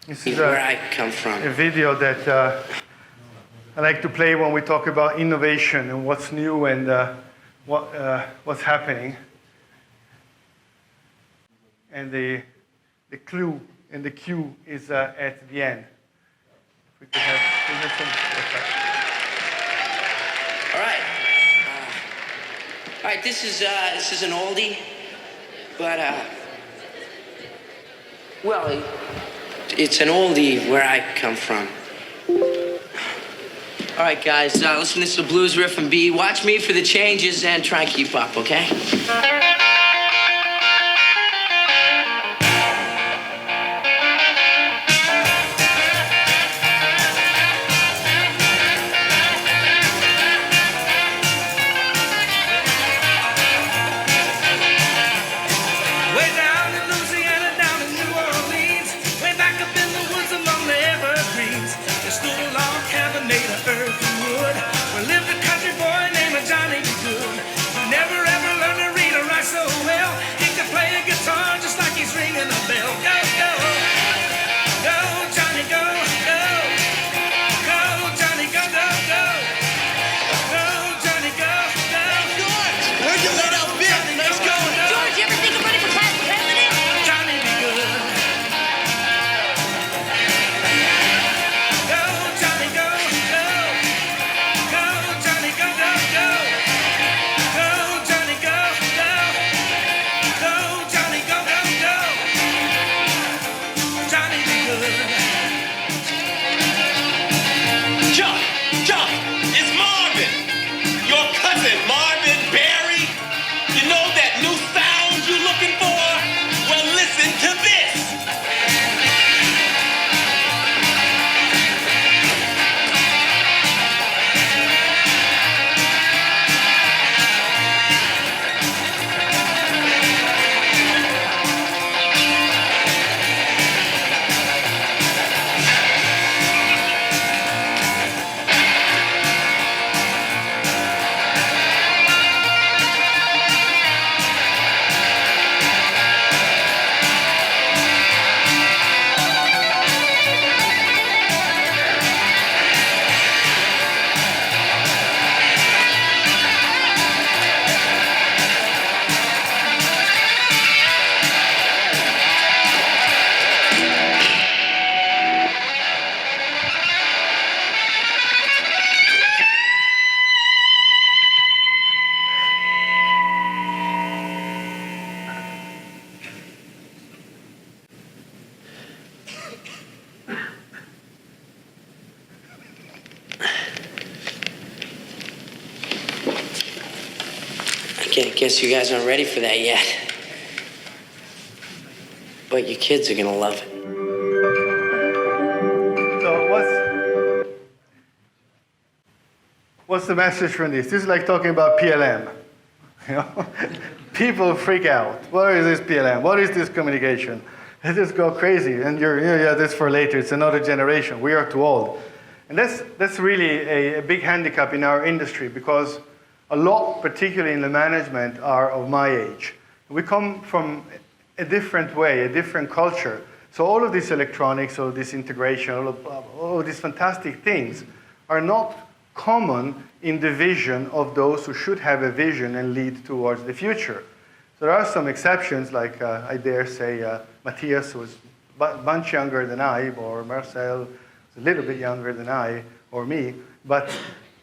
This is where I come from. A video that I like to play when we talk about innovation and what's new and what's happening. And the clue and the cue is at the end. If we could have some. All right. This is an oldie, but well, it's an oldie where I come from. All right, guys, listen. This is a blues riff and B. Watch me for the changes and try and keep up, okay? Guess you guys aren't ready for that yet. But your kids are gonna love it. So what's the message from this? This is like talking about PLM. You know? People freak out. What is this PLM? What is this communication? They just go crazy. And yeah, that's for later. It's another generation. We are too old. And that's really a big handicap in our industry, because a lot, particularly in the management, are of my age. We come from a different way, a different culture. So all of this electronics, all of this integration, all of these fantastic things are not common in the vision of those who should have a vision and lead towards the future. So there are some exceptions, like I dare say Matthias, who was a bunch younger than I, or Marcel, was a little bit younger than I, or me. But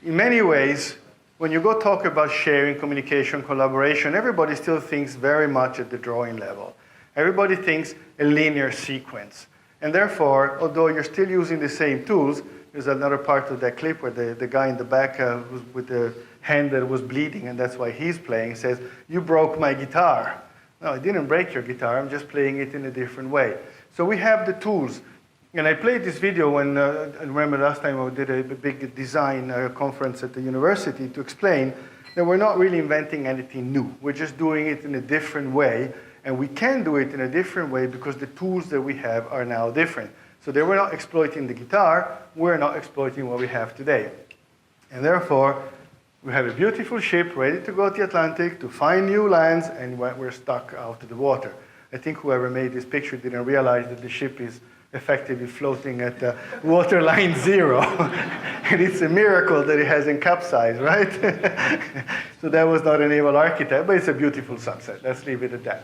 in many ways, when you go talk about sharing, communication, collaboration, everybody still thinks very much at the drawing level. Everybody thinks a linear sequence. And therefore, although you're still using the same tools, there's another part of that clip where the guy in the back with the hand that was bleeding, and that's why he's playing, says, "You broke my guitar." No, I didn't break your guitar, I'm just playing it in a different way. So we have the tools. And I played this video when, I remember last time I did a big design conference at the university to explain that we're not really inventing anything new. We're just doing it in a different way. And we can do it in a different way because the tools that we have are now different. So they were not exploiting the guitar, we're not exploiting what we have today. And therefore, we have a beautiful ship ready to go to the Atlantic to find new lands, and we're stuck out of the water. I think whoever made this picture didn't realize that the ship is effectively floating at waterline 0. And it's a miracle that it hasn't capsized, right? So that was not a naval architect, but it's a beautiful sunset. Let's leave it at that.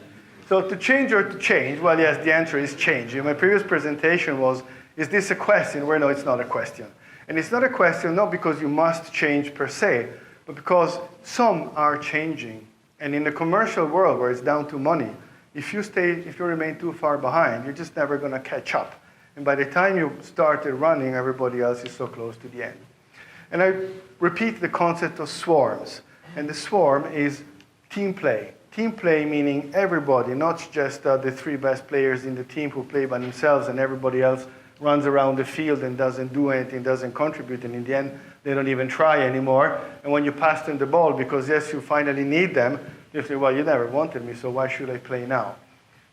So to change or to change? Well, yes, the answer is change. In my previous presentation was, is this a question? Well, no, it's not a question. And it's not a question not because you must change per se, but because some are changing. And in the commercial world where it's down to money, if you remain too far behind, you're just never going to catch up. And by the time you started running, everybody else is so close to the end. And I repeat the concept of swarms. And the swarm is team play. Team play meaning everybody, not just the 3 best players in the team who play by themselves and everybody else runs around the field and doesn't do anything, doesn't contribute, and in the end, they don't even try anymore. And when you pass them the ball, because yes, you finally need them, you say, well, you never wanted me, so why should I play now?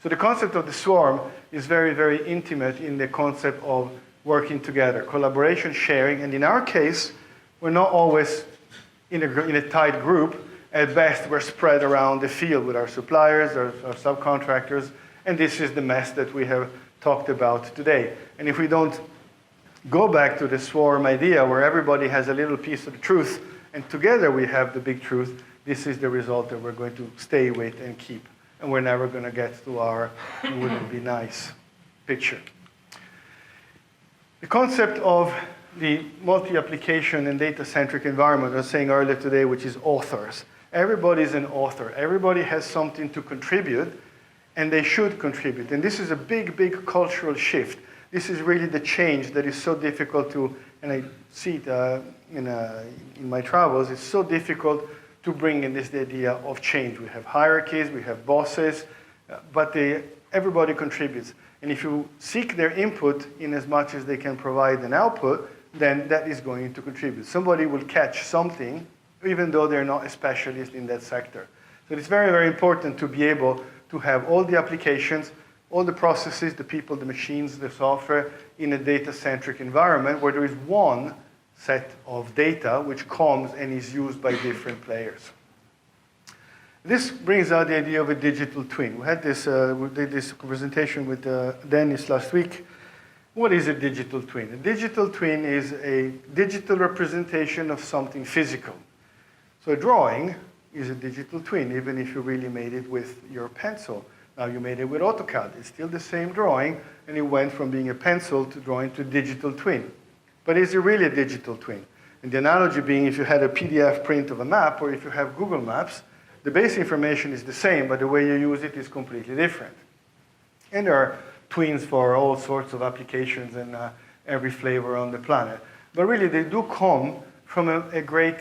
So the concept of the swarm is very, very intimate in the concept of working together, collaboration, sharing, and in our case, we're not always in a tight group. At best, we're spread around the field with our suppliers, our subcontractors, and this is the mess that we have talked about today. And if we don't go back to the swarm idea where everybody has a little piece of the truth and together we have the big truth, this is the result that we're going to stay with and keep. And we're never going to get to our wouldn't it be nice picture. The concept of the multi-application and data-centric environment I was saying earlier today, which is authors. Everybody's an author. Everybody has something to contribute, and they should contribute. And this is a big, big cultural shift. This is really the change that is so difficult to, and I see it in my travels, it's so difficult to bring in this idea of change. We have hierarchies, we have bosses, but everybody contributes. And if you seek their input in as much as they can provide an output, then that is going to contribute. Somebody will catch something, even though they're not a specialist in that sector. So it's very, very important to be able to have all the applications, all the processes, the people, the machines, the software in a data-centric environment where there is one set of data which comes and is used by different players. This brings out the idea of a digital twin. We did this presentation with Danese last week. What is a digital twin? A digital twin is a digital representation of something physical. So a drawing is a digital twin, even if you really made it with your pencil. Now you made it with AutoCAD. It's still the same drawing, and it went from being a pencil to drawing to a digital twin. But is it really a digital twin? And the analogy being if you had a PDF print of a map, or if you have Google Maps, the base information is the same, but the way you use it is completely different. And there are twins for all sorts of applications and every flavor on the planet. But really, they do come from a great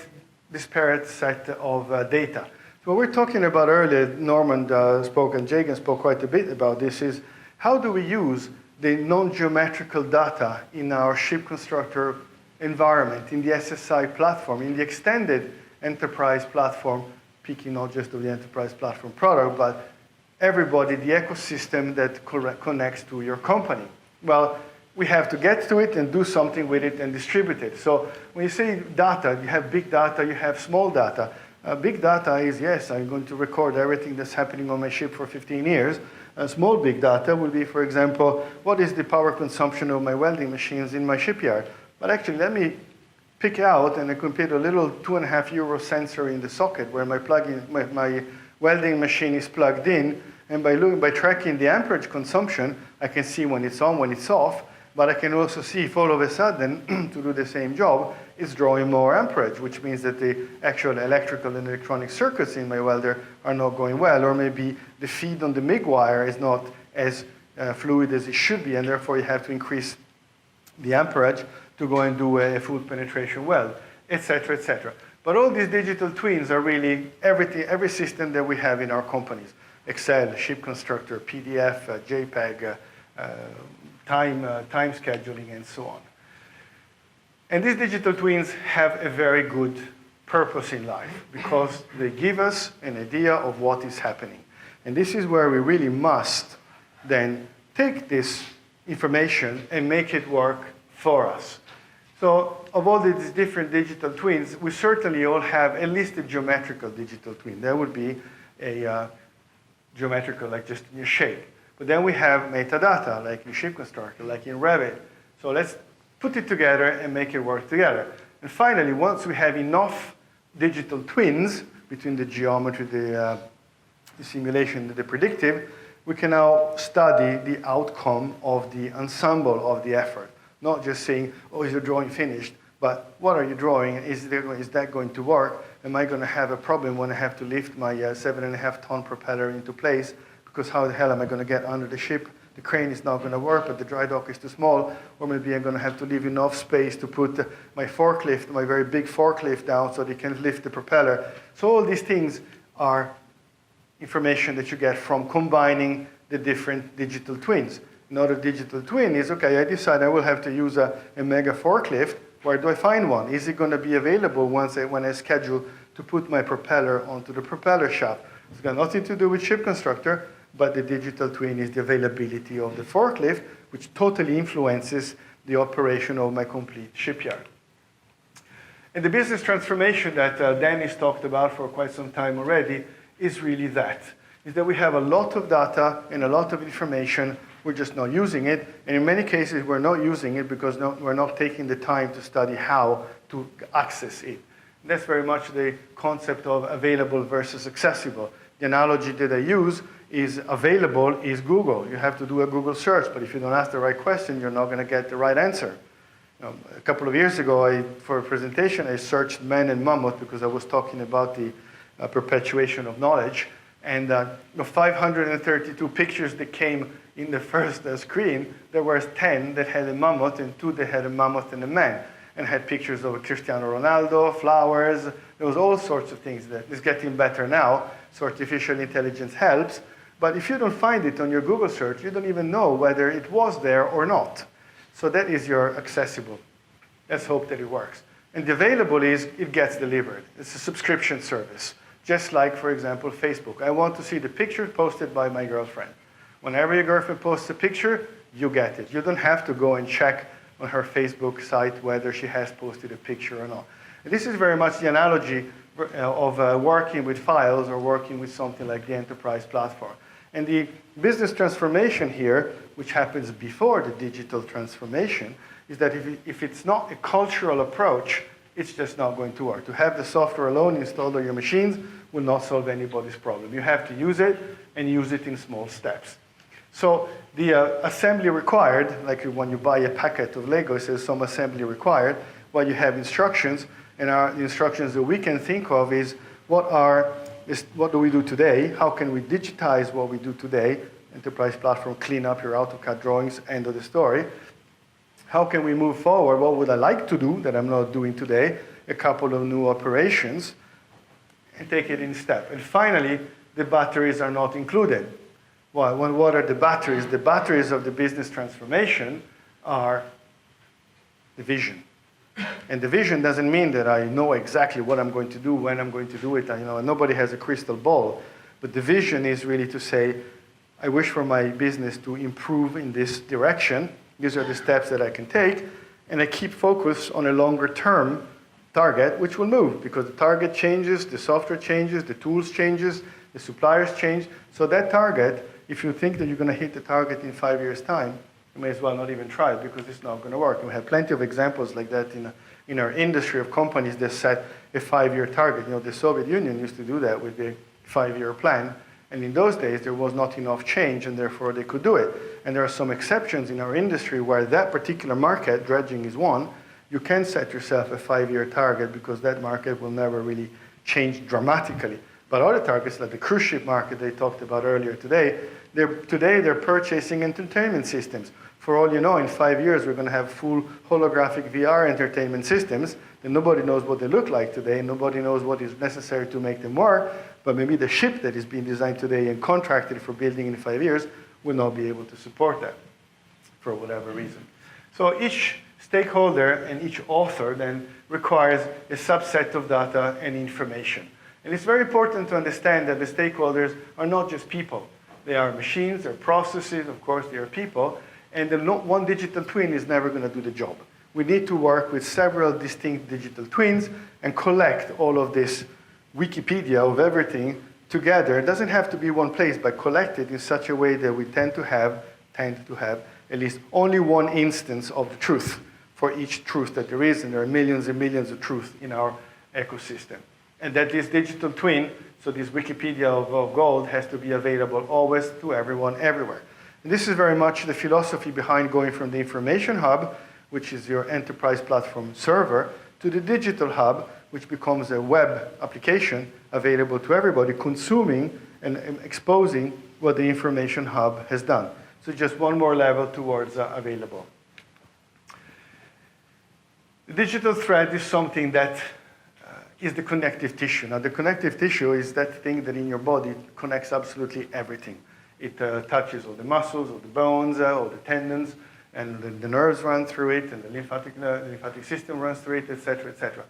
disparate set of data. So what we're talking about earlier, Norman spoke and Jagan spoke quite a bit about this, is how do we use the non-geometrical data in our ShipConstructor environment, in the SSI platform, in the extended enterprise platform, speaking not just of the enterprise platform product, but everybody, the ecosystem that connects to your company. Well, we have to get to it and do something with it and distribute it. So when you say data, you have big data, you have small data. Big data is, yes, I'm going to record everything that's happening on my ship for 15 years. Small big data will be, for example, what is the power consumption of my welding machines in my shipyard? But actually, let me pick out and I compare a little 2.5 euro sensor in the socket where my welding machine is plugged in. And by tracking the amperage consumption, I can see when it's on, when it's off. But I can also see if all of a sudden, to do the same job, it's drawing more amperage, which means that the actual electrical and electronic circuits in my welder are not going well, or maybe the feed on the MIG wire is not as fluid as it should be, and therefore you have to increase the amperage to go and do a full penetration weld, etc., etc. But all these digital twins are really every system that we have in our companies. Excel, ShipConstructor, PDF, JPEG, time scheduling, and so on. And these digital twins have a very good purpose in life because they give us an idea of what is happening. And this is where we really must then take this information and make it work for us. So of all these different digital twins, we certainly all have at least a geometrical digital twin. That would be a geometrical, like just in a shape. But then we have metadata, like in ShipConstructor, like in Revit. So let's put it together and make it work together. And finally, once we have enough digital twins between the geometry, the simulation, and the predictive, we can now study the outcome of the ensemble of the effort. Not just saying, oh, is your drawing finished? But what are you drawing? Is that going to work? Am I going to have a problem when I have to lift my 7.5-ton propeller into place? Because how the hell am I going to get under the ship? The crane is not going to work, but the dry dock is too small. Or maybe I'm going to have to leave enough space to put my forklift, my very big forklift down so they can lift the propeller. So all these things are information that you get from combining the different digital twins. Another digital twin is, okay, I decide I will have to use a mega forklift. Where do I find one? Is it going to be available when I schedule to put my propeller onto the propeller shaft? It's got nothing to do with ShipConstructor, but the digital twin is the availability of the forklift, which totally influences the operation of my complete shipyard. And the business transformation that Danese talked about for quite some time already is really that. Is that we have a lot of data and a lot of information. We're just not using it. And in many cases, we're not using it because we're not taking the time to study how to access it. And that's very much the concept of available versus accessible. The analogy that I use is available is Google. You have to do a Google search, but if you don't ask the right question, you're not going to get the right answer. A couple of years ago, for a presentation, I searched man and mammoth because I was talking about the perpetuation of knowledge. And 532 pictures that came in the first screen, there were 10 that had a mammoth and 2 that had a mammoth and a man, and had pictures of Cristiano Ronaldo, flowers. There was all sorts of things that is getting better now, so artificial intelligence helps. But if you don't find it on your Google search, you don't even know whether it was there or not. So that is your accessible. Let's hope that it works. And the available is it gets delivered. It's a subscription service. Just like, for example, Facebook. I want to see the picture posted by my girlfriend. Whenever your girlfriend posts a picture, you get it. You don't have to go and check on her Facebook site whether she has posted a picture or not. And this is very much the analogy of working with files or working with something like the enterprise platform. And the business transformation here, which happens before the digital transformation, is that if it's not a cultural approach, it's just not going to work. To have the software alone installed on your machines will not solve anybody's problem. You have to use it and use it in small steps. So the assembly required, like when you buy a packet of Lego, it says some assembly required. Well, you have instructions, and the instructions that we can think of is what do we do today? How can we digitize what we do today? Enterprise platform, clean up your AutoCAD drawings, end of the story. How can we move forward? What would I like to do that I'm not doing today? A couple of new operations, and take it in step. And finally, the batteries are not included. Well, what are the batteries? The batteries of the business transformation are the vision. And the vision doesn't mean that I know exactly what I'm going to do, when I'm going to do it. Nobody has a crystal ball. But the vision is really to say, I wish for my business to improve in this direction. These are the steps that I can take, and I keep focus on a longer-term target, which will move, because the target changes, the software changes, the tools changes, the suppliers change. So that target, if you think that you're going to hit the target in 5 years' time, you may as well not even try it, because it's not going to work. We have plenty of examples like that in our industry of companies that set a 5-year target. The Soviet Union used to do that with the 5-year plan. And in those days, there was not enough change, and therefore they could do it. And there are some exceptions in our industry where that particular market, dredging is one, you can set yourself a 5-year target because that market will never really change dramatically. But other targets, like the cruise ship market they talked about earlier today, they're purchasing entertainment systems. For all you know, in 5 years, we're going to have full holographic VR entertainment systems, and nobody knows what they look like today, and nobody knows what is necessary to make them work. But maybe the ship that is being designed today and contracted for building in 5 years will not be able to support that for whatever reason. So each stakeholder and each author then requires a subset of data and information. And it's very important to understand that the stakeholders are not just people. They are machines, they're processes, of course, they are people. And one digital twin is never going to do the job. We need to work with several distinct digital twins and collect all of this Wikipedia of everything together. It doesn't have to be one place, but collected in such a way that we tend to have at least only one instance of the truth for each truth that there is, and there are millions and millions of truths in our ecosystem. And that this digital twin, so this Wikipedia of gold, has to be available always to everyone, everywhere. And this is very much the philosophy behind going from the information hub, which is your enterprise platform server, to the digital hub, which becomes a web application available to everybody, consuming and exposing what the information hub has done. So just one more level towards available. The digital thread is something that is the connective tissue. Now, the connective tissue is that thing that in your body connects absolutely everything. It touches all the muscles, all the bones, all the tendons, and the nerves run through it, and the lymphatic system runs through it, etc., etc.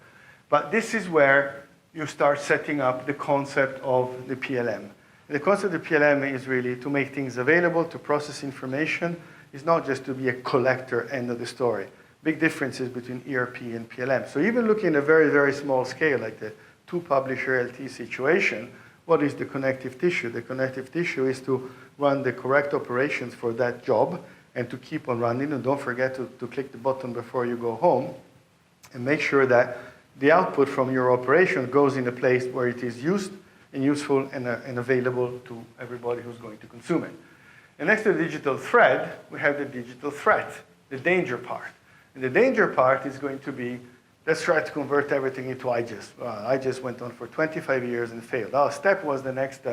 But this is where you start setting up the concept of the PLM. The concept of PLM is really to make things available, to process information. It's not just to be a collector, end of the story. Big differences between ERP and PLM. So even looking at a very, very small scale, like the two-publisher LT situation, what is the connective tissue? The connective tissue is to run the correct operations for that job and to keep on running. And don't forget to click the button before you go home and make sure that the output from your operation goes in a place where it is used and useful and available to everybody who's going to consume it. And next to the digital thread, we have the digital threat, the danger part. And the danger part is going to be, let's try to convert everything into IGES. IGES went on for 25 years and failed. Our step was the next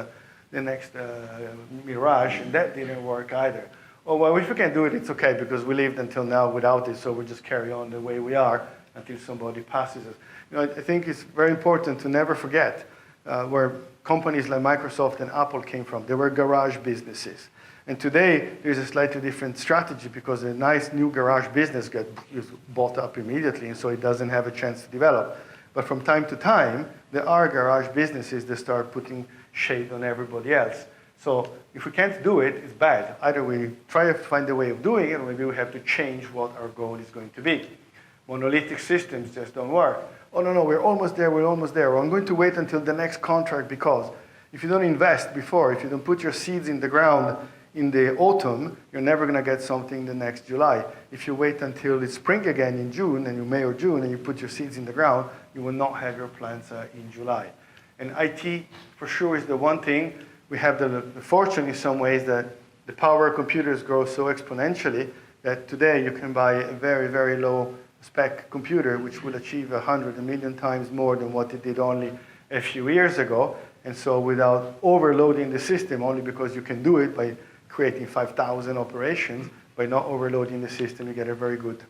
Mirage, and that didn't work either. Oh, well, if we can do it, it's okay, because we lived until now without it, so we'll just carry on the way we are until somebody passes us. You know, I think it's very important to never forget where companies like Microsoft and Apple came from. They were garage businesses. And today, there's a slightly different strategy because a nice new garage business is bought up immediately, and so it doesn't have a chance to develop. But from time to time, there are garage businesses that start putting shade on everybody else. So if we can't do it, it's bad. Either we try to find a way of doing it, or maybe we have to change what our goal is going to be. Monolithic systems just don't work. Oh, no, we're almost there, we're almost there. Well, I'm going to wait until the next contract, because if you don't invest before, if you don't put your seeds in the ground in the autumn, you're never going to get something the next July. If you wait until it's spring again in June, and you May or June, and you put your seeds in the ground, you will not have your plants in July. And IT, for sure, is the one thing. We have the fortune in some ways that the power of computers grows so exponentially that today you can buy a very, very low spec computer which will achieve 100, 1,000,000 times more than what it did only a few years ago. And so without overloading the system, only because you can do it by creating 5,000 operations, by not overloading the system, you get a very good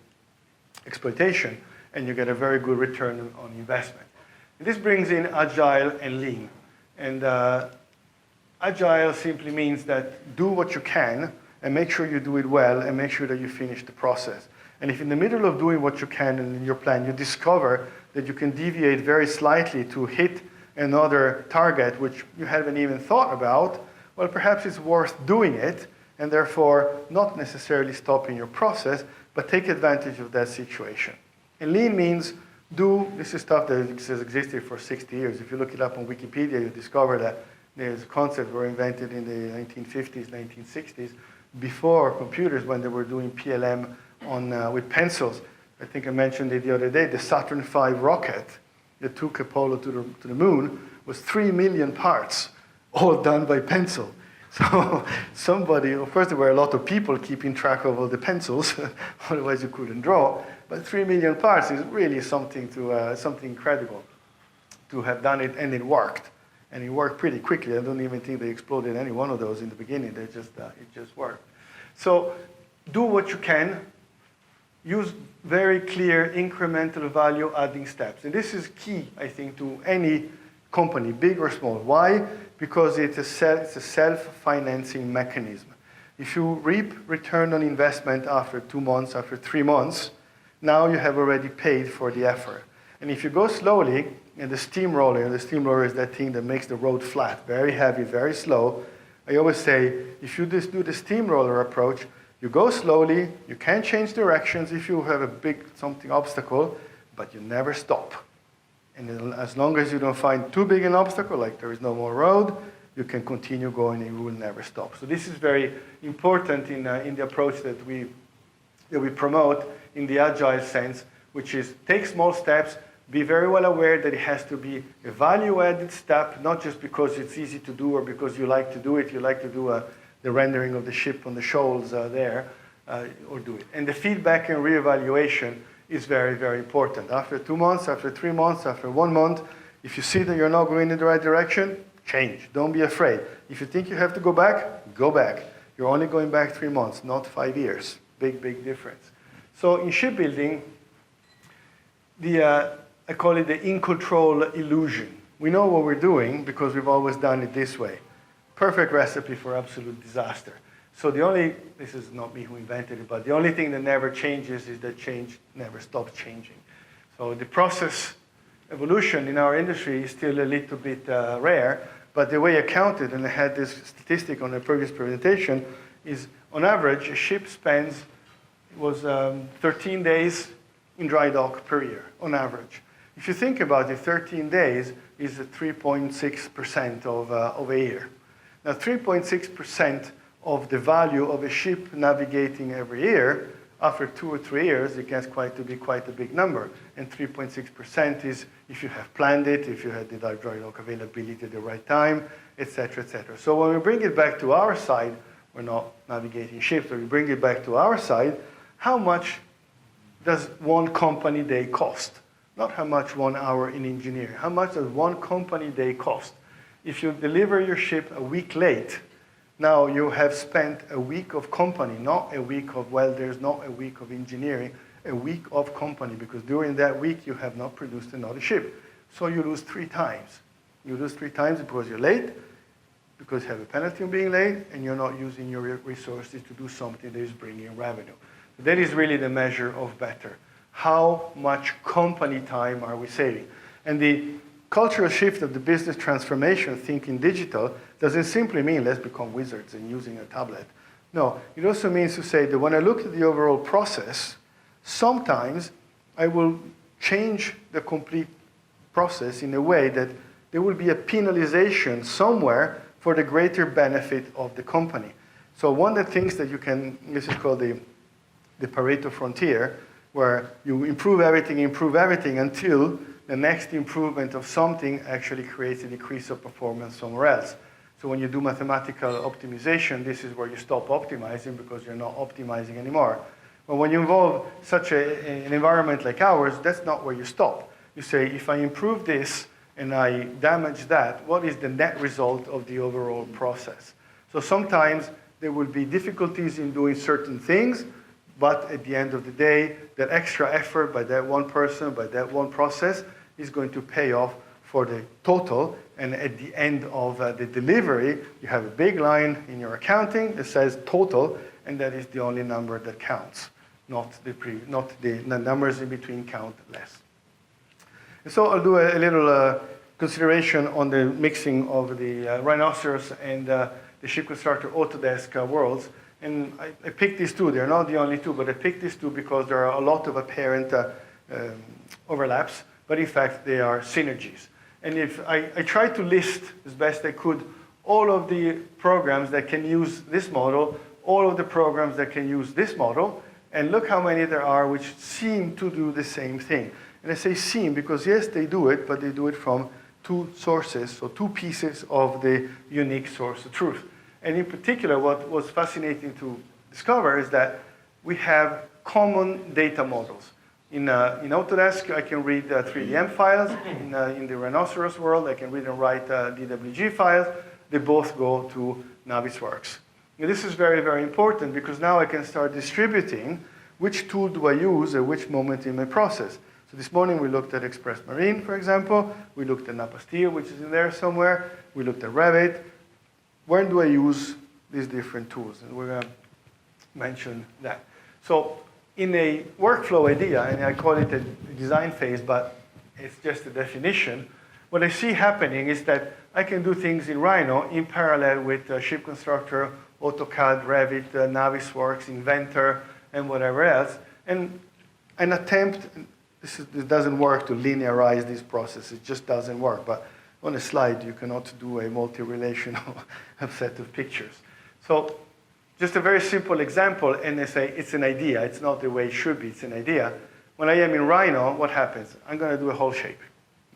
exploitation and you get a very good return on investment. And this brings in agile and lean. And agile simply means that do what you can and make sure you do it well and make sure that you finish the process. And if in the middle of doing what you can and in your plan, you discover that you can deviate very slightly to hit another target which you haven't even thought about, well, perhaps it's worth doing it and therefore not necessarily stopping your process, but take advantage of that situation. And lean means this is stuff that has existed for 60 years. If you look it up on Wikipedia, you discover that these concepts were invented in the 1950s, 1960s, before computers, when they were doing PLM with pencils. I think I mentioned it the other day, the Saturn V rocket that took Apollo to the moon was 3 million parts, all done by pencil. So somebody, of course there were a lot of people keeping track of all the pencils, otherwise you couldn't draw, but 3 million parts is really something incredible to have done it, and it worked. And it worked pretty quickly. I don't even think they exploded any one of those in the beginning. It just worked. So do what you can. Use very clear incremental value adding steps. And this is key, I think, to any company, big or small. Why? Because it's a self-financing mechanism. If you reap return on investment after 2 months, after 3 months, now you have already paid for the effort. And if you go slowly, and the steamroller is that thing that makes the road flat, very heavy, very slow. I always say, if you just do the steamroller approach, you go slowly, you can change directions if you have a big obstacle, but you never stop. And as long as you don't find too big an obstacle, like there is no more road, you can continue going and you will never stop. So this is very important in the approach that we promote in the agile sense, which is take small steps, be very well aware that it has to be a value-added step, not just because it's easy to do or because you like to do it. You like to do the rendering of the ship on the shoals there, or do it. And the feedback and reevaluation is very, very important. After 2 months, after 3 months, after 1 month, if you see that you're not going in the right direction, change. Don't be afraid. If you think you have to go back, go back. You're only going back 3 months, not 5 years. Big, big difference. So in shipbuilding, I call it the in-control illusion. We know what we're doing because we've always done it this way. Perfect recipe for absolute disaster. So this is not me who invented it, but the only thing that never changes is that change never stops changing. So the process evolution in our industry is still a little bit rare, but the way I counted, and I had this statistic on the previous presentation, is on average, a ship spends 13 days in dry dock per year, on average. If you think about it, 13 days is 3.6% of a year. Now, 3.6% of the value of a ship navigating every year, after 2 or 3 years, it gets to be quite a big number. And 3.6% is if you have planned it, if you had the dry dock availability at the right time, et cetera, et cetera. So when we bring it back to our side, we're not navigating ships, but we bring it back to our side, how much does one company day cost? Not how much 1 hour in engineering. How much does one company day cost? If you deliver your ship a week late, now you have spent a week of company, not a week of welders, not a week of engineering, a week of company, because during that week you have not produced another ship. So you lose 3 times. You lose 3 times because you're late, because you have a penalty on being late, and you're not using your resources to do something that is bringing revenue. That is really the measure of better. How much company time are we saving? And the cultural shift of the business transformation, thinking digital, doesn't simply mean let's become wizards and using a tablet. No, it also means to say that when I look at the overall process, sometimes I will change the complete process in a way that there will be a penalization somewhere for the greater benefit of the company. So one of the things that you can, this is called the Pareto frontier, where you improve everything until the next improvement of something actually creates a decrease of performance somewhere else. So when you do mathematical optimization, this is where you stop optimizing because you're not optimizing anymore. But when you involve such an environment like ours, that's not where you stop. You say, if I improve this and I damage that, what is the net result of the overall process? So sometimes there will be difficulties in doing certain things, but at the end of the day, that extra effort by that one person, by that one process, is going to pay off for the total. And at the end of the delivery, you have a big line in your accounting that says total, and that is the only number that counts, not the numbers in between count less. And so I'll do a little consideration on the mixing of the Rhinoceros and the ShipConstructor Autodesk worlds. And I picked these 2. They're not the only 2, but I picked these 2 because there are a lot of apparent overlaps, but in fact they are synergies. And if I try to list as best I could all of the programs that can use this model, all of the programs that can use this model, and look how many there are which seem to do the same thing. And I say seem because yes, they do it, but they do it from 2 sources, so 2 pieces of the unique source of truth. And in particular, what was fascinating to discover is that we have common data models. In Autodesk, I can read 3DM files. In the Rhinoceros world, I can read and write DWG files. They both go to Navisworks. And this is very, very important because now I can start distributing which tool do I use at which moment in my process. So this morning we looked at Express Marine, for example. We looked at Napasteel, which is in there somewhere. We looked at Revit. When do I use these different tools? And we're going to mention that. So in a workflow idea, and I call it a design phase, but it's just a definition, what I see happening is that I can do things in Rhino in parallel with ShipConstructor, AutoCAD, Revit, Navisworks, Inventor, and whatever else, and attempt it doesn't work to linearize this process. It just doesn't work. But on a slide, you cannot do a multi-relational set of pictures. So just a very simple example, and I say it's an idea. It's not the way it should be. It's an idea. When I am in Rhino, what happens? I'm going to do a hull shape.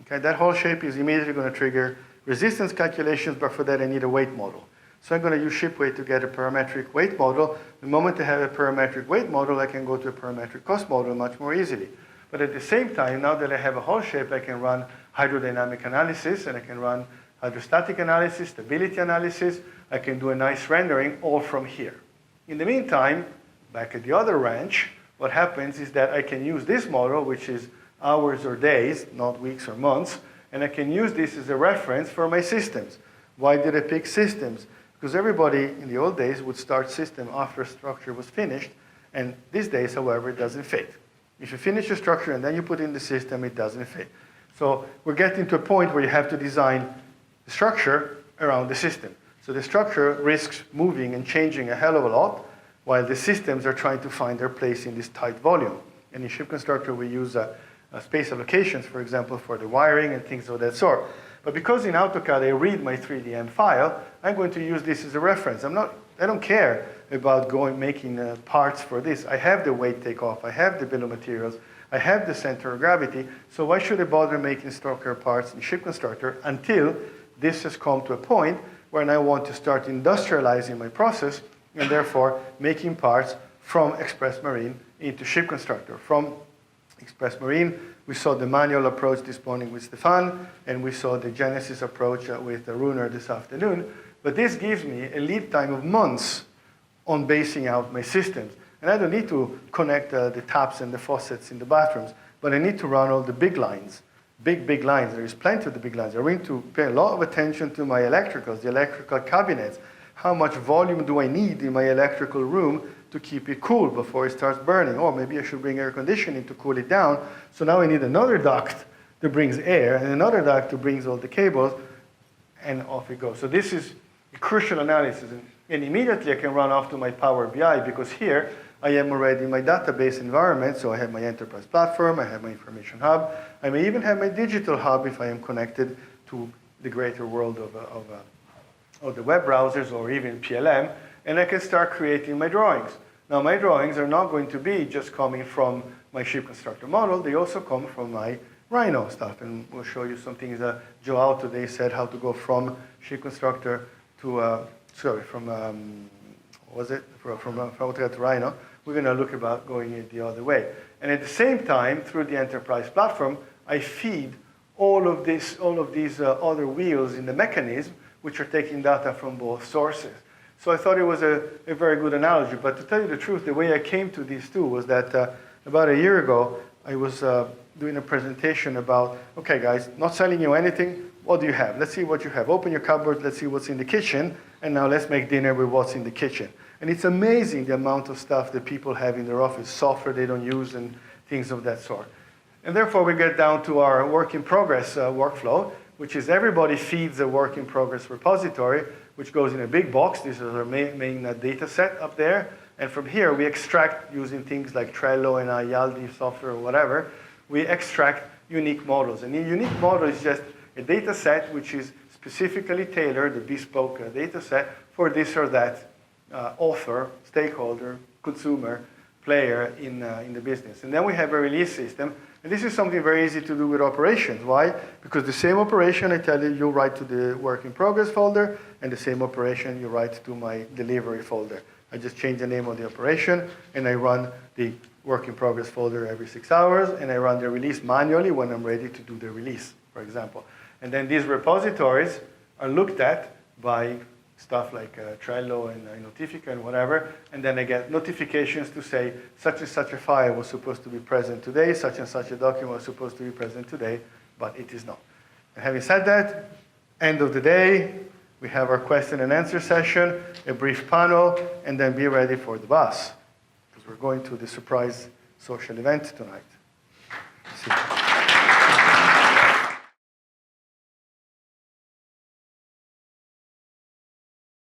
Okay, that hull shape is immediately going to trigger resistance calculations, but for that I need a weight model. So I'm going to use ShipWeight to get a parametric weight model. The moment I have a parametric weight model, I can go to a parametric cost model much more easily. But at the same time, now that I have a hull shape, I can run hydrodynamic analysis, and I can run hydrostatic analysis, stability analysis. I can do a nice rendering all from here. In the meantime, back at the other ranch, what happens is that I can use this model, which is hours or days, not weeks or months, and I can use this as a reference for my systems. Why did I pick systems? Because everybody in the old days would start system after a structure was finished, and these days, however, it doesn't fit. If you finish a structure and then you put in the system, it doesn't fit. So we're getting to a point where you have to design the structure around the system. So the structure risks moving and changing a hell of a lot, while the systems are trying to find their place in this tight volume. And in ShipConstructor, we use space allocations, for example, for the wiring and things of that sort. But because in AutoCAD I read my 3DM file, I'm going to use this as a reference. I don't care about making parts for this. I have the weight takeoff, I have the bill of materials, I have the center of gravity, so why should I bother making structure parts in ShipConstructor until this has come to a point where I want to start industrializing my process and therefore making parts from Express Marine into ShipConstructor. From Express Marine, we saw the manual approach this morning with Stefan, and we saw the Genesis approach with Runer this afternoon. But this gives me a lead time of months on basing out my systems. And I don't need to connect the taps and the faucets in the bathrooms, but I need to run all the big lines, big lines. There is plenty of the big lines. I need to pay a lot of attention to my electricals, the electrical cabinets. How much volume do I need in my electrical room to keep it cool before it starts burning? Or maybe I should bring air conditioning to cool it down. So now I need another duct that brings air and another duct that brings all the cables, and off it goes. So this is a crucial analysis. And immediately I can run off to my Power BI, because here I am already in my database environment. So I have my enterprise platform, I have my information hub, I may even have my digital hub if I am connected to the greater world of the web browsers or even PLM, and I can start creating my drawings. Now my drawings are not going to be just coming from my ShipConstructor model, they also come from my Rhino stuff, and we'll show you some things that Joao today said how to go from ShipConstructor to, from AutoCAD to Rhino. We're going to look about going it the other way. And at the same time, through the enterprise platform, I feed all of these other wheels in the mechanism, which are taking data from both sources. So I thought it was a very good analogy. But to tell you the truth, the way I came to these two was that about a year ago, I was doing a presentation about, okay guys, not selling you anything, what do you have? Let's see what you have. Open your cupboard, let's see what's in the kitchen, and now let's make dinner with what's in the kitchen. And it's amazing the amount of stuff that people have in their office, software they don't use and things of that sort. And therefore we get down to our work in progress workflow, which is everybody feeds a work in progress repository, which goes in a big box. This is our main data set up there. And from here, we extract using things like Trello and Yaldi software or whatever. We extract unique models. And a unique model is just a data set which is specifically tailored, a bespoke data set for this or that author, stakeholder, consumer, player in the business. And then we have a release system. And this is something very easy to do with operations. Why? Because the same operation, I tell you, you write to the work in progress folder, and the same operation you write to my delivery folder. I just change the name of the operation, and I run the work in progress folder every 6 hours, and I run the release manually when I'm ready to do the release, for example. And then these repositories are looked at by stuff like Trello and Notifica and whatever, and then I get notifications to say such and such a file was supposed to be present today, such and such a document was supposed to be present today, but it is not. And having said that, end of the day, we have our question and answer session, a brief panel, and then be ready for the bus, because we're going to the surprise social event tonight. See you.